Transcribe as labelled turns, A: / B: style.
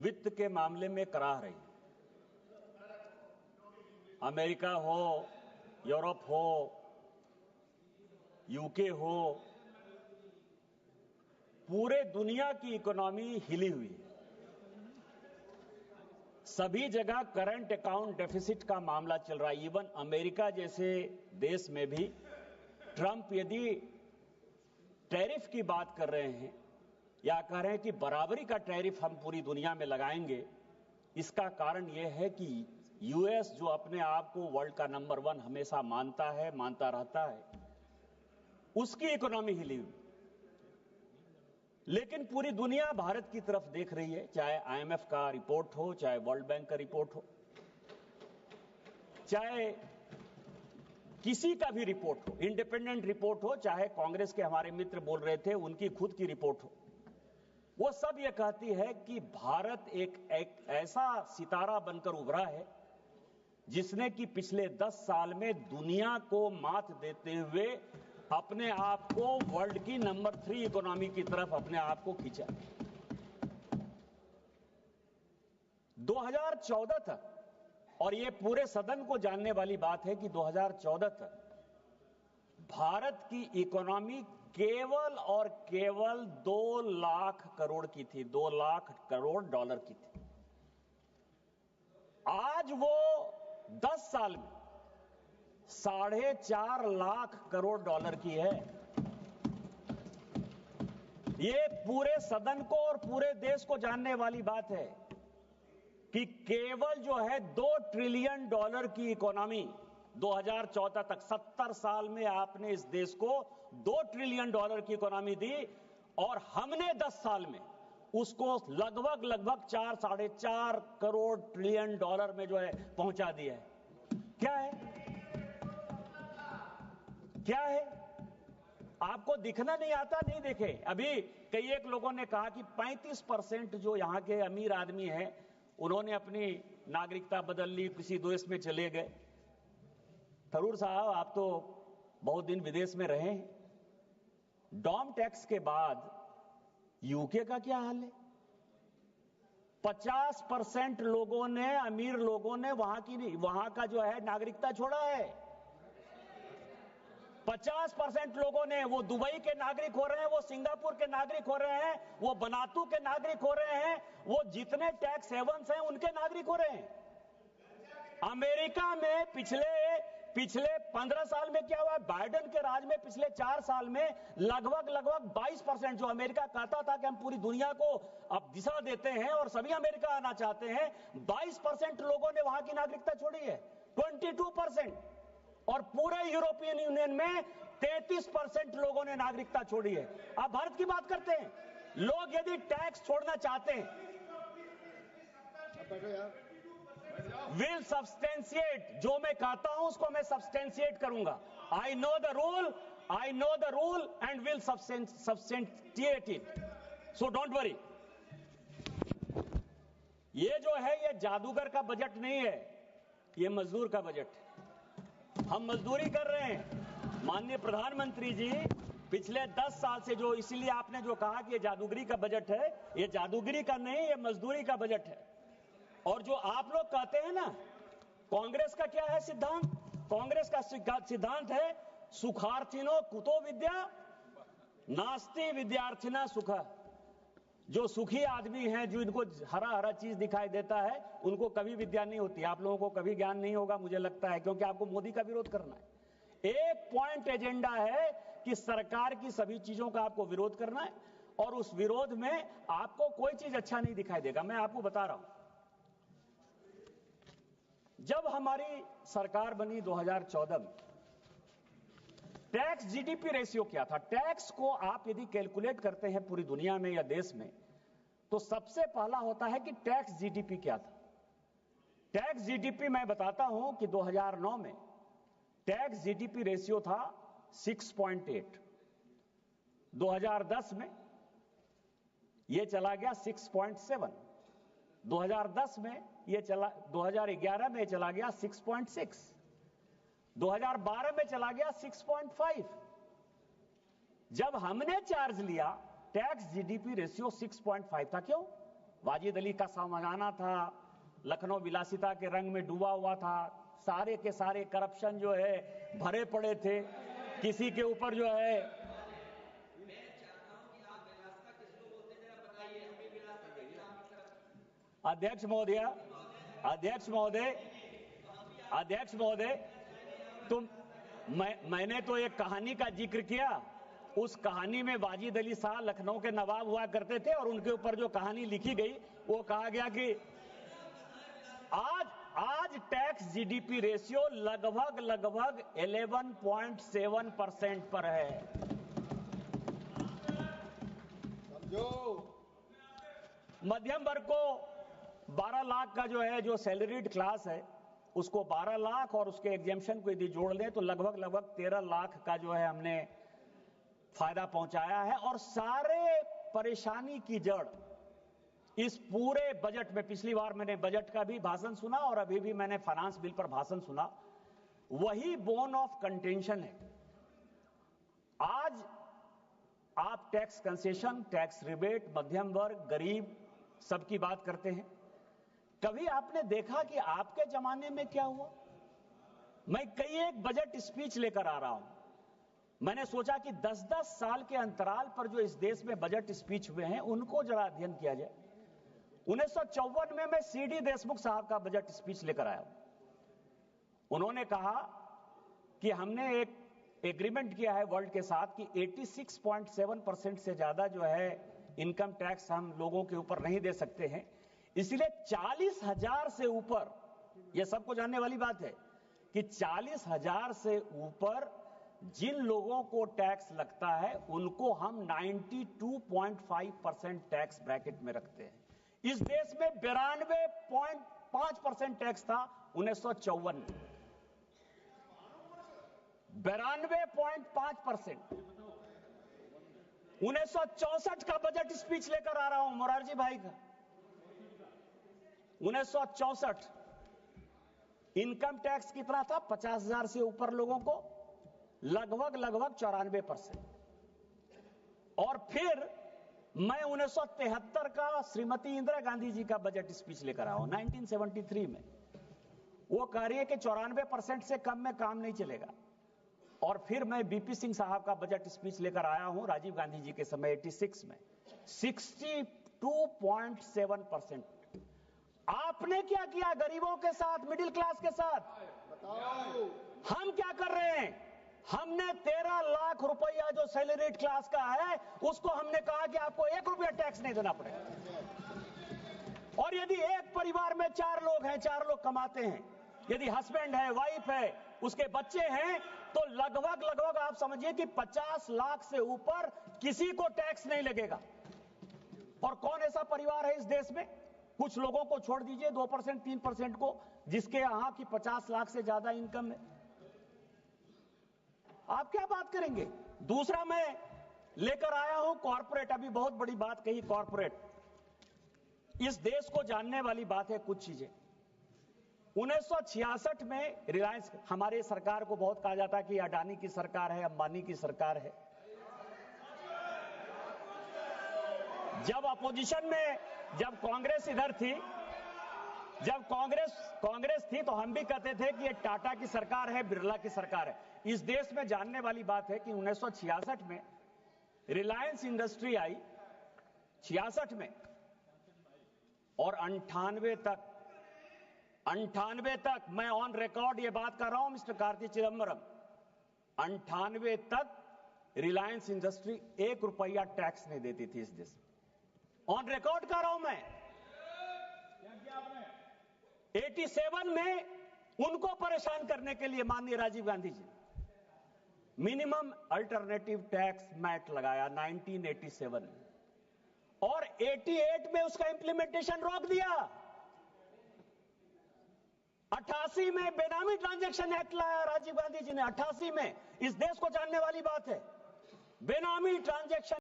A: वित्त के मामले में कराह रही। अमेरिका हो, यूरोप हो, यूके हो, पूरे दुनिया की इकोनॉमी हिली हुई है। सभी जगह करंट अकाउंट डेफिसिट का मामला चल रहा है। इवन अमेरिका जैसे देश में भी ट्रंप यदि टैरिफ की बात कर रहे हैं या कह रहे हैं कि बराबरी का टैरिफ हम पूरी दुनिया में लगाएंगे, इसका कारण यह है कि यूएस जो अपने आप को वर्ल्ड का नंबर 1 हमेशा मानता है, मानता रहता है, उसकी इकोनॉमी हिली हुई। लेकिन पूरी दुनिया भारत की तरफ देख रही है, चाहे आईएमएफ का रिपोर्ट हो, चाहे वर्ल्ड बैंक का रिपोर्ट हो, चाहे किसी का भी रिपोर्ट हो, इंडिपेंडेंट रिपोर्ट हो, चाहे कांग्रेस के हमारे मित्र बोल रहे थे उनकी खुद की रिपोर्ट हो, वो सब ये कहती है कि भारत एक ऐसा सितारा बनकर उभरा है जिसने कि पिछले 10 साल में दुनिया को मात देते हुए अपने आप को वर्ल्ड की नंबर 3 इकोनॉमी की तरफ अपने आप को खींचा। 2014 तक, और ये पूरे सदन को जानने वाली बात है कि 2014 तक भारत की इकोनॉमी केवल और केवल 2 लाख करोड़ की थी, 2 लाख करोड़ डॉलर की थी। आज वो 10 साल में 4.5 लाख करोड़ डॉलर की है। ये पूरे सदन को और पूरे देश को जानने वाली बात है कि केवल जो है 2 ट्रिलियन डॉलर की इकोनॉमी 2014 तक, 70 साल में आपने इस देश को 2 ट्रिलियन डॉलर की इकोनॉमी दी और हमने 10 साल में उसको लगभग 4 साढ़े 4 करोड़ ट्रिलियन डॉलर में जो है पहुंचा दिया है। क्या है? क्या है? आपको दिखना नहीं आता? नहीं देखे। अभी कई एक लोगों ने कहा कि 35% जो यहां के अमीर आदमी हैं उन्होंने अपनी नागरिकता बदल ली, किसी देश में चले गए। थरूर साहब, आप तो बहुत दिन विदेश में रहे हैं। डॉम टैक्स के बाद यूके का क्या हाल है? 50% लोगों ने, अमीर लोगों ने वहां का जो है नागरिकता छोड़ा है। 50% लोगों ने, वो दुबई के नागरिक हो रहे हैं, वो सिंगापुर के नागरिक हो रहे हैं, वो बनातू के नागरिक हो रहे हैं, वो जितने टैक्स हेवंस हैं उनके नागरिक हो रहे हैं। अमेरिका में पिछले 15 साल में क्या हुआ? बाइडेन के राज में पिछले 4 साल में लगभग 22%, जो अमेरिका कहता था कि हम पूरी दुनिया को अब दिशा देते हैं और सभी अमेरिका आना चाहते हैं, 22% लोगों ने वहां की नागरिकता छोड़ी है। 22%। और पूरे यूरोपियन यूनियन में 33% लोगों ने नागरिकता छोड़ी है। आप भारत की बात करते हैं। लोग यदि टैक्स छोड़ना चाहते हैं, विल सब्सटेंशिएट, जो मैं कहता हूं उसको मैं सब्सटेंशिएट करूंगा। I know the rule and will substantiate it, so don't worry. ये जो है, ये जादूगर का बजट नहीं है, ये मजदूर का बजट है। हम मजदूरी कर रहे हैं। माननीय प्रधानमंत्री जी, पिछले 10 साल से जो, इसीलिए आपने जो कहा कि ये जादूगरी का बजट है, ये जादूगरी का नहीं, ये मजदूरी का बजट है। और जो आप लोग कहते हैं ना, कांग्रेस का क्या है सिद्धांत? कांग्रेस का सिद्धांत है सुखार्थिनो कुतो विद्या नास्ति विद्यार्थिना सुख। जो सुखी आदमी हैं, जो इनको हरा हरा चीज दिखाई देता है, उनको कभी विद्या नहीं होती। आप लोगों को कभी ज्ञान नहीं होगा, मुझे लगता है, क्योंकि आपको मोदी का विरोध करना है। एक पॉइंट एजेंडा है कि सरकार की सभी चीजों का आपको विरोध करना है, और उस विरोध में आपको कोई चीज अच्छा नहीं दिखाई देगा। मैं आपको बता रहा हूं, जब हमारी सरकार बनी 2014 में, टैक्स जीडीपी रेशियो क्या था? टैक्स को आप यदि कैलकुलेट करते हैं पूरी दुनिया में या देश में, तो सबसे पहला होता है कि टैक्स जीडीपी क्या था। टैक्स जीडीपी मैं बताता हूं कि 2009 में टैक्स जीडीपी रेशियो था 6.8। 2010 में यह चला गया 6.7। 2010 में यह 2011 में चला गया 6.6। 2012 में चला गया 6.5। जब हमने चार्ज लिया, टैक्स जीडीपी रेशियो 6.5 था। क्यों? वाजिद अली का सामगाना था, लखनऊ विलासिता के रंग में डूबा हुआ था, सारे के सारे करप्शन जो है भरे पड़े थे, किसी के ऊपर जो है अध्यक्ष महोदय मैंने तो एक कहानी का जिक्र किया। उस कहानी में वाजिद अली शाह लखनऊ के नवाब हुआ करते थे और उनके ऊपर जो कहानी लिखी गई वो कहा गया कि आज टैक्स जीडीपी रेशियो लगभग 11.7% पर है। मध्यम वर्ग को 12 लाख का जो सैलरीड क्लास है उसको 12 लाख और उसके एग्जेम्पशन को यदि जोड़ लें तो लगभग 13 लाख का जो है हमने फायदा पहुंचाया है। और सारे परेशानी की जड़ इस पूरे बजट में, पिछली बार मैंने बजट का भी भाषण सुना और अभी भी मैंने फाइनेंस बिल पर भाषण सुना, वही बोन ऑफ कंटेंशन है। आज आप टैक्स कंसेशन, टैक्स रिबेट, मध्यम वर्ग, गरीब सबकी बात करते हैं। कभी आपने देखा कि आपके जमाने में क्या हुआ? मैं कई एक बजट स्पीच लेकर आ रहा हूं। मैंने सोचा कि 10-10 साल के अंतराल पर जो इस देश में बजट स्पीच हुए हैं उनको जरा अध्ययन किया जाए। 1954 में मैं सीडी देशमुख साहब का बजट स्पीच लेकर आया। उन्होंने कहा कि हमने एक एग्रीमेंट किया है वर्ल्ड के साथ कि 86.7% से ज्यादा जो है इनकम टैक्स हम लोगों के ऊपर नहीं दे सकते हैं, इसलिए 40,000 से ऊपर, यह सबको जानने वाली बात है कि 40,000 से ऊपर जिन लोगों को टैक्स लगता है उनको हम 92.5% टैक्स ब्रैकेट में रखते हैं। इस देश में 92.5% टैक्स था 1954 में, 92.5%। 1964 का बजट स्पीच लेकर आ रहा हूं मोरारजी भाई का। 1964 इनकम टैक्स कितना था? 50,000 से ऊपर लोगों को लगभग 94%। और फिर मैं 1973 का श्रीमती इंदिरा गांधी जी का बजट स्पीच लेकर आया हूं 1973 में। वो कह रही है कि 94% से कम में काम नहीं चलेगा। और फिर मैं बीपी सिंह साहब का बजट स्पीच लेकर आया हूं राजीव गांधी जी के समय 86 में, 62.7%। आपने क्या किया गरीबों के साथ, मिडिल क्लास के साथ? बताओ। हम क्या कर रहे हैं? हमने 13 लाख रुपया जो सैलरीड क्लास का है उसको हमने कहा कि आपको 1 रुपया टैक्स नहीं देना पड़ेगा। और यदि एक परिवार में 4 लोग हैं, 4 लोग कमाते हैं, यदि हस्बैंड है, वाइफ है, उसके बच्चे हैं, तो लगभग आप समझिए कि 50 लाख से ऊपर किसी को टैक्स नहीं लगेगा। और कौन ऐसा परिवार है इस देश में, कुछ लोगों को छोड़ दीजिए 2%, 3% को, जिसके यहां की 50 लाख से ज्यादा इनकम है? आप क्या बात करेंगे? दूसरा मैं लेकर आया हूं कॉर्पोरेट। अभी बहुत बड़ी बात कही कॉर्पोरेट। इस देश को जानने वाली बात है कुछ चीजें। 1966 में रिलायंस, हमारे सरकार को बहुत कहा जाता है कि अडानी की सरकार है, अंबानी की सरकार है। जब अपोजिशन में, जब कांग्रेस इधर थी, जब कांग्रेस थी तो हम भी कहते थे कि ये टाटा की सरकार है, बिरला की सरकार है। इस देश में जानने वाली बात है कि 1966 में रिलायंस इंडस्ट्री आई 66 में, और 98 तक मैं ऑन रिकॉर्ड ये बात कर रहा हूं मिस्टर कार्ति चिदंबरम, 98 तक रिलायंस इंडस्ट्री 1 रुपया टैक्स नहीं देती थी इस देश में। ऑन रिकॉर्ड कर रहा हूं मैं। 87 में उनको परेशान करने के लिए माननीय Rajiv Gandhi ji minimum alternative tax mat लगाया 1987 में, और 88 में उसका इंप्लीमेंटेशन रोक दिया। 88 में बेनामी ट्रांजैक्शन एक्ट लाया राजीव गांधी जी ने, 88 में। इस देश को जानने वाली बात है, बेनामी ट्रांजैक्शन